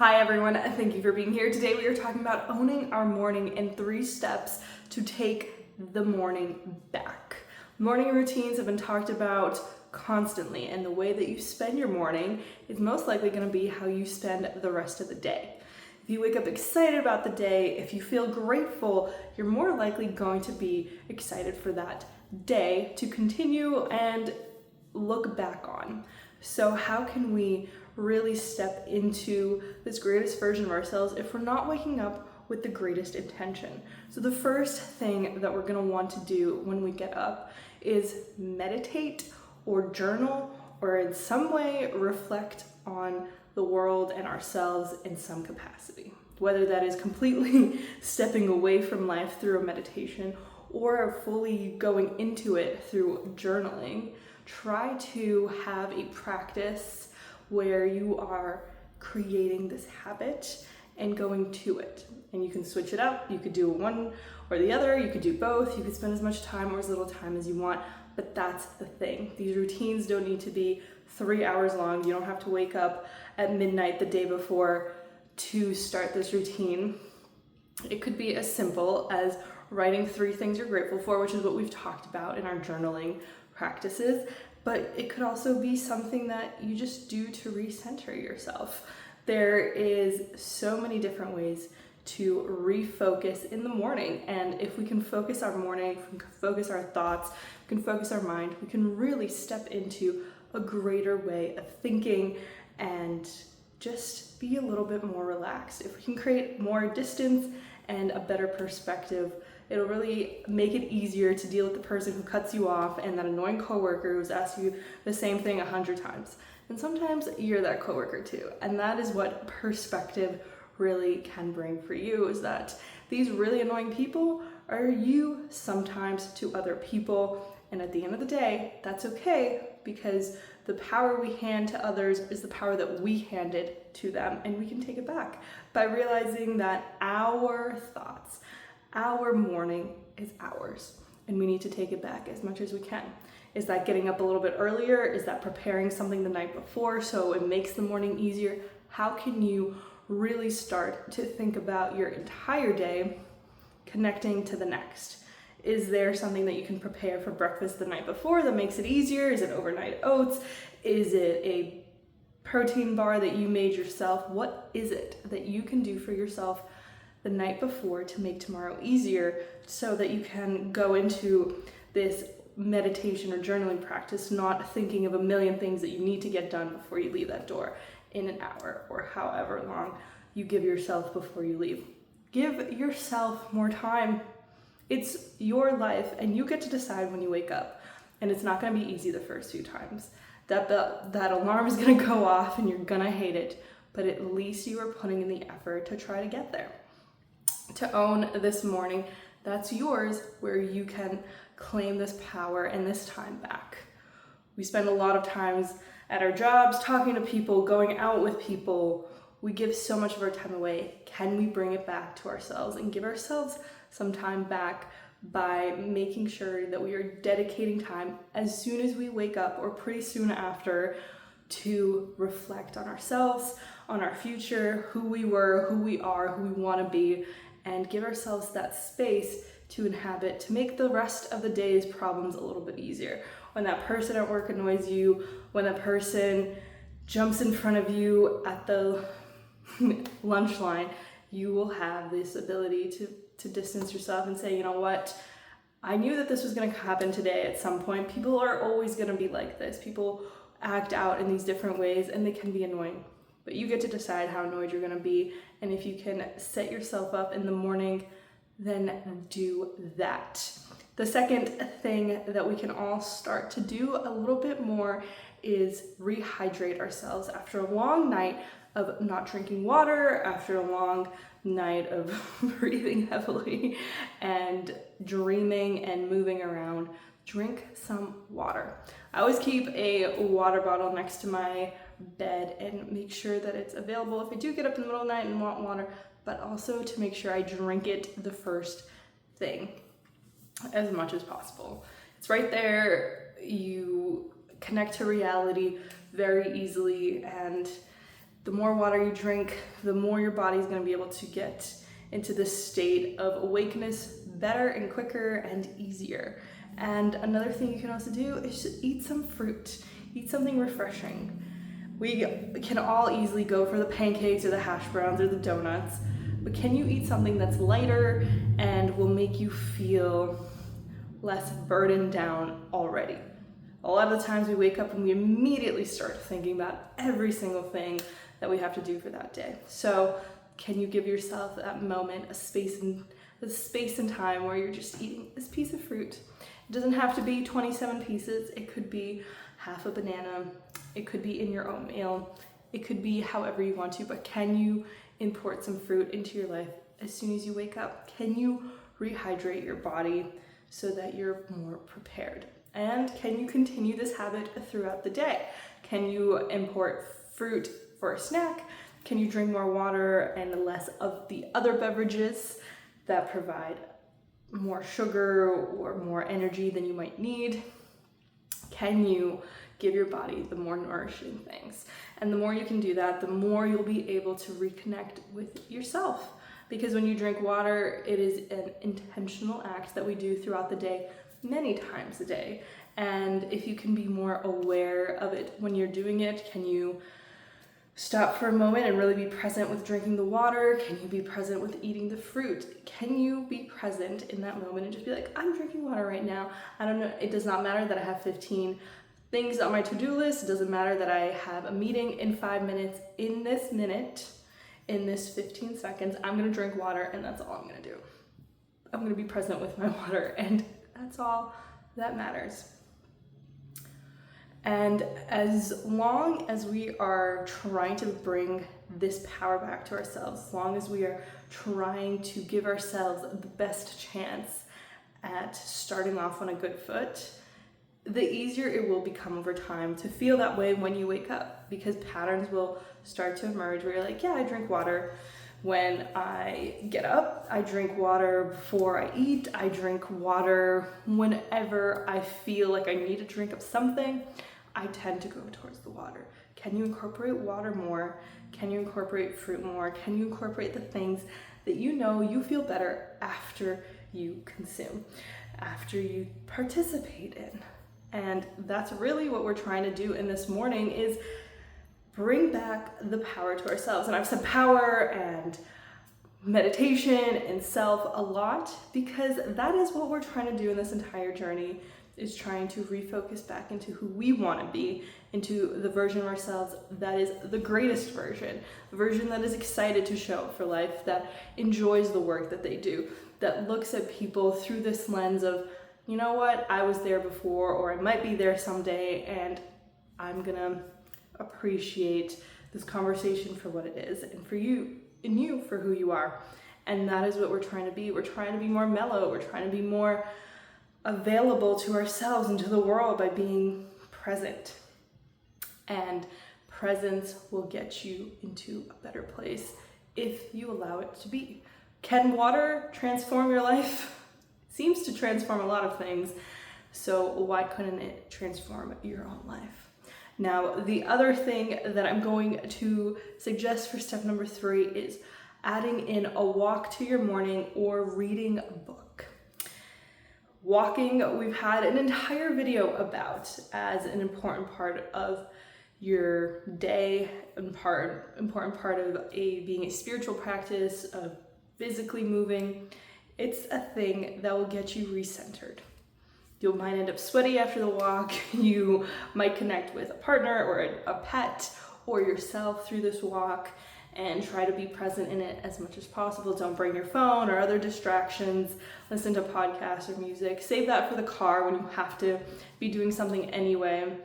Hi everyone, thank you for being here. Today we are talking about owning our morning and 3 steps to take the morning back. Morning routines have been talked about constantly, and the way that you spend your morning is most likely going to be how you spend the rest of the day. If you wake up excited about the day, if you feel grateful, you're more likely going to be excited for that day to continue and look back on. So how can we really step into this greatest version of ourselves if we're not waking up with the greatest intention? So the first thing that we're going to want to do when we get up is meditate or journal or in some way reflect on the world and ourselves in some capacity. Whether that is completely stepping away from life through a meditation or fully going into it through journaling, try to have a practice where you are creating this habit and going to it. And you can switch it up. You could do one or the other. You could do both. You could spend as much time or as little time as you want. But that's the thing. These routines don't need to be 3 hours long. You don't have to wake up at midnight the day before to start this routine. It could be as simple as writing 3 things you're grateful for, which is what we've talked about in our journaling practices. But it could also be something that you just do to recenter yourself. There is so many different ways to refocus in the morning. And if we can focus our morning, if we can focus our thoughts, we can focus our mind, we can really step into a greater way of thinking and just be a little bit more relaxed. If we can create more distance and a better perspective, it'll really make it easier to deal with the person who cuts you off and that annoying coworker who's asked you the same thing 100 times. And sometimes you're that coworker too. And that is what perspective really can bring for you, is that these really annoying people are you sometimes to other people. And at the end of the day, that's okay, because the power we hand to others is the power that we handed to them, and we can take it back by realizing that our thoughts, our morning is ours, and we need to take it back as much as we can. Is that getting up a little bit earlier? Is that preparing something the night before so it makes the morning easier? How can you really start to think about your entire day connecting to the next? Is there something that you can prepare for breakfast the night before that makes it easier? Is it overnight oats? Is it a protein bar that you made yourself? What is it that you can do for yourself the night before to make tomorrow easier so that you can go into this meditation or journaling practice not thinking of a million things that you need to get done before you leave that door in an hour or however long you give yourself before you leave. Give yourself more time. It's your life, and you get to decide when you wake up. And it's not going to be easy the first few times. That alarm is going to go off and you're going to hate it, but at least you are putting in the effort to try to get there. To own this morning that's yours, where you can claim this power and this time back. We spend a lot of times at our jobs talking to people, going out with people. We give so much of our time away. Can we bring it back to ourselves and give ourselves some time back by making sure that we are dedicating time as soon as we wake up or pretty soon after to reflect on ourselves, on our future, who we were, who we are, who we want to be, and give ourselves that space to inhabit, to make the rest of the day's problems a little bit easier. When that person at work annoys you, when that person jumps in front of you at the lunch line, you will have this ability to distance yourself and say, you know what, I knew that this was going to happen today at some point. People are always going to be like this. People act out in these different ways and they can be annoying. But you get to decide how annoyed you're going to be. And if you can set yourself up in the morning, then do that. The second thing that we can all start to do a little bit more is rehydrate ourselves after a long night of not drinking water, after a long night of breathing heavily and dreaming and moving around. Drink some water. I always keep a water bottle next to my bed and make sure that it's available if I do get up in the middle of the night and want water, but also to make sure I drink it the first thing as much as possible. It's right there. You connect to reality very easily, and The more water you drink, the more your body's going to be able to get into this state of awakeness better and quicker and easier. And another thing you can also do is just eat some fruit. Eat something refreshing. We can all easily go for the pancakes or the hash browns or the donuts, but can you eat something that's lighter and will make you feel less burdened down already? A lot of the times we wake up and we immediately start thinking about every single thing that we have to do for that day. So can you give yourself that moment, a space and time where you're just eating this piece of fruit? It doesn't have to be 27 pieces. It could be half a banana. It could be in your oatmeal. It could be however you want to, but can you import some fruit into your life as soon as you wake up? Can you rehydrate your body so that you're more prepared? And can you continue this habit throughout the day? Can you import fruit for a snack? Can you drink more water and less of the other beverages that provide more sugar or more energy than you might need? Can you give your body the more nourishing things? And the more you can do that, the more you'll be able to reconnect with yourself. Because when you drink water, it is an intentional act that we do throughout the day, many times a day. And if you can be more aware of it when you're doing it, can you stop for a moment and really be present with drinking the water? Can you be present with eating the fruit? Can you be present in that moment and just be like, I'm drinking water right now. I don't know, it does not matter that I have 15 things on my to-do list. It doesn't matter that I have a meeting in 5 minutes. In this 15 seconds, I'm gonna drink water and that's all I'm gonna do. I'm gonna be present with my water and that's all that matters. And as long as we are trying to bring this power back to ourselves, as long as we are trying to give ourselves the best chance at starting off on a good foot, the easier it will become over time to feel that way when you wake up, because patterns will start to emerge where you're like, yeah, I drink water when I get up, I drink water before I eat, I drink water whenever I feel like I need a drink of something. I tend to go towards the water. Can you incorporate water more? Can you incorporate fruit more? Can you incorporate the things that you know you feel better after you consume, after you participate in? And that's really what we're trying to do in this morning, is bring back the power to ourselves. And I've said power and meditation and self a lot because that is what we're trying to do in this entire journey, is trying to refocus back into who we want to be, into the version of ourselves that is the greatest version, the version that is excited to show up for life, that enjoys the work that they do, that looks at people through this lens of, you know what, I was there before, or I might be there someday, and I'm gonna appreciate this conversation for what it is, and for you, and you for who you are. And that is what we're trying to be. We're trying to be more mellow. We're trying to be more available to ourselves and to the world by being present. And presence will get you into a better place if you allow it to be. Can water transform your life? It seems to transform a lot of things. So why couldn't it transform your own life? Now, the other thing that I'm going to suggest for step number 3 is adding in a walk to your morning or reading a book. Walking, we've had an entire video about as an important part of your day, important part of being a spiritual practice, of physically moving. It's a thing that will get you recentered. You might end up sweaty after the walk. You might connect with a partner or a pet or yourself through this walk, and try to be present in it as much as possible. Don't bring your phone or other distractions. Listen to podcasts or music. Save that for the car when you have to be doing something anyway.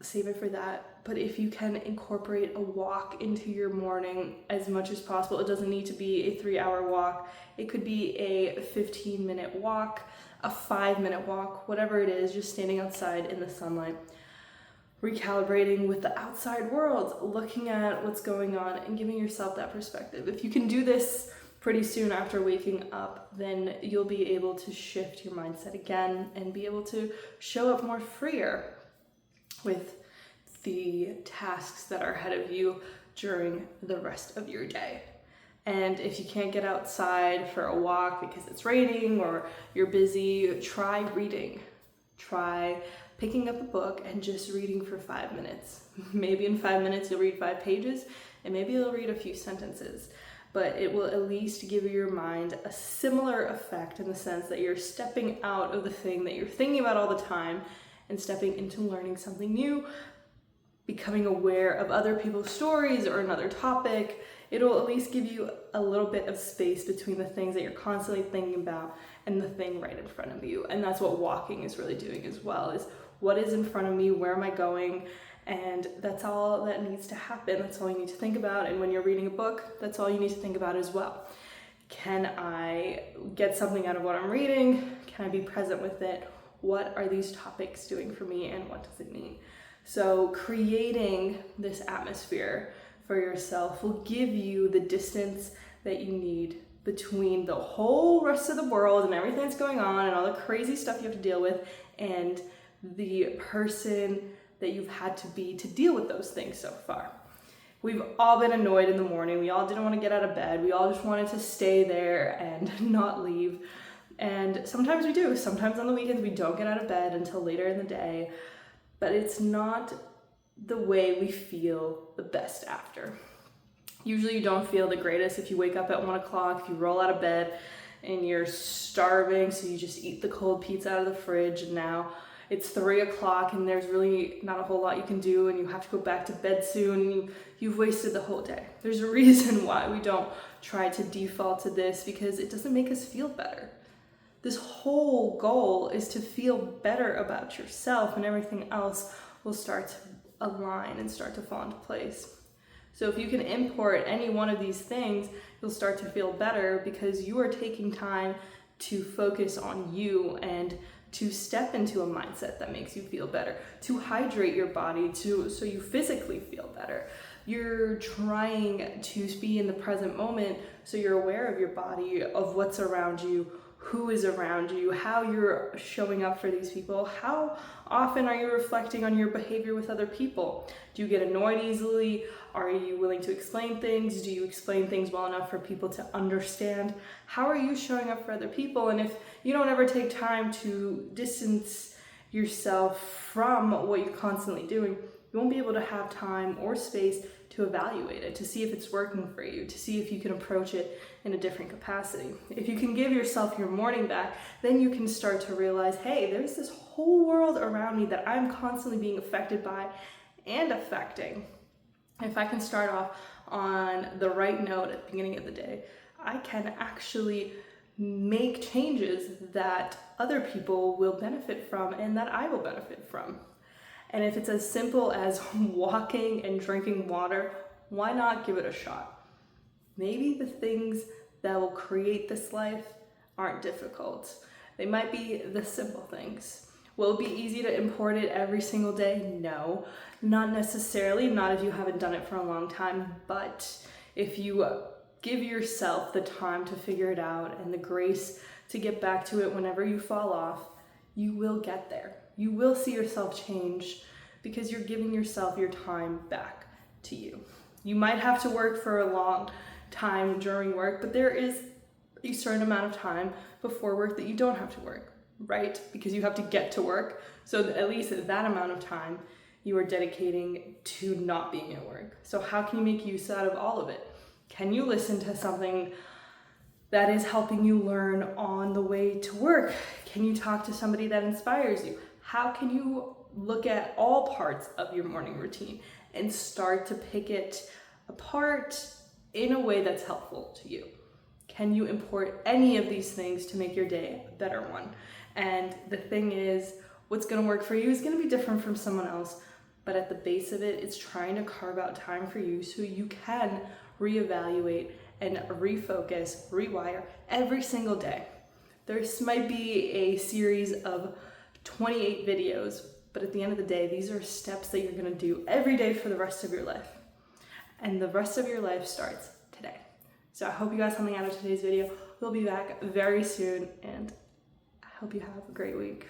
Save it for that. But if you can incorporate a walk into your morning as much as possible, it doesn't need to be a 3-hour walk. It could be a 15-minute walk, a 5-minute walk, whatever it is, just standing outside in the sunlight, recalibrating with the outside world, looking at what's going on and giving yourself that perspective. If you can do this pretty soon after waking up, then you'll be able to shift your mindset again and be able to show up more freer with the tasks that are ahead of you during the rest of your day. And if you can't get outside for a walk because it's raining or you're busy, try reading. Try picking up a book and just reading for 5 minutes. Maybe in 5 minutes you'll read 5 pages, and maybe you'll read a few sentences. But it will at least give your mind a similar effect in the sense that you're stepping out of the thing that you're thinking about all the time and stepping into learning something new, becoming aware of other people's stories or another topic. It'll at least give you a little bit of space between the things that you're constantly thinking about and the thing right in front of you. And that's what walking is really doing as well, is what is in front of me, where am I going? And that's all that needs to happen. That's all you need to think about. And when you're reading a book, that's all you need to think about as well. Can I get something out of what I'm reading? Can I be present with it? What are these topics doing for me, and what does it mean? So creating this atmosphere for yourself will give you the distance that you need between the whole rest of the world and everything that's going on and all the crazy stuff you have to deal with and the person that you've had to be to deal with those things so far. We've all been annoyed in the morning. We all didn't want to get out of bed. We all just wanted to stay there and not leave. And sometimes we do. Sometimes on the weekends we don't get out of bed until later in the day. But it's not the way we feel the best after. Usually you don't feel the greatest if you wake up at 1 o'clock, if you roll out of bed and you're starving, so you just eat the cold pizza out of the fridge, and now it's 3 o'clock and there's really not a whole lot you can do and you have to go back to bed soon and you've wasted the whole day. There's a reason why we don't try to default to this, because it doesn't make us feel better. This whole goal is to feel better about yourself, and everything else will start to align and start to fall into place. So if you can import any one of these things, you'll start to feel better because you are taking time to focus on you and to step into a mindset that makes you feel better, to hydrate your body so you physically feel better. You're trying to be in the present moment so you're aware of your body, of what's around you, who is around you, how you're showing up for these people, how often are you reflecting on your behavior with other people? Do you get annoyed easily? Are you willing to explain things? Do you explain things well enough for people to understand? How are you showing up for other people? And if you don't ever take time to distance yourself from what you're constantly doing, you won't be able to have time or space to evaluate it, to see if it's working for you, to see if you can approach it in a different capacity. If you can give yourself your morning back, then you can start to realize, hey, there's this whole world around me that I'm constantly being affected by and affecting. If I can start off on the right note at the beginning of the day, I can actually make changes that other people will benefit from and that I will benefit from. And if it's as simple as walking and drinking water, why not give it a shot? Maybe the things that will create this life aren't difficult. They might be the simple things. Will it be easy to import it every single day? No, not necessarily, not if you haven't done it for a long time, but if you give yourself the time to figure it out and the grace to get back to it whenever you fall off, you will get there. You will see yourself change because you're giving yourself your time back to you. You might have to work for a long time during work, but there is a certain amount of time before work that you don't have to work, right? Because you have to get to work. So at least that amount of time you are dedicating to not being at work. So how can you make use out of all of it? Can you listen to something that is helping you learn on the way to work? Can you talk to somebody that inspires you? How can you look at all parts of your morning routine and start to pick it apart in a way that's helpful to you? Can you import any of these things to make your day a better one? And the thing is, what's going to work for you is going to be different from someone else, but at the base of it, it's trying to carve out time for you so you can reevaluate and refocus, rewire every single day. This might be a series of 28 videos, but at the end of the day, these are steps that you're gonna do every day for the rest of your life. And the rest of your life starts today. So I hope you got something out of today's video. We'll be back very soon, and I hope you have a great week.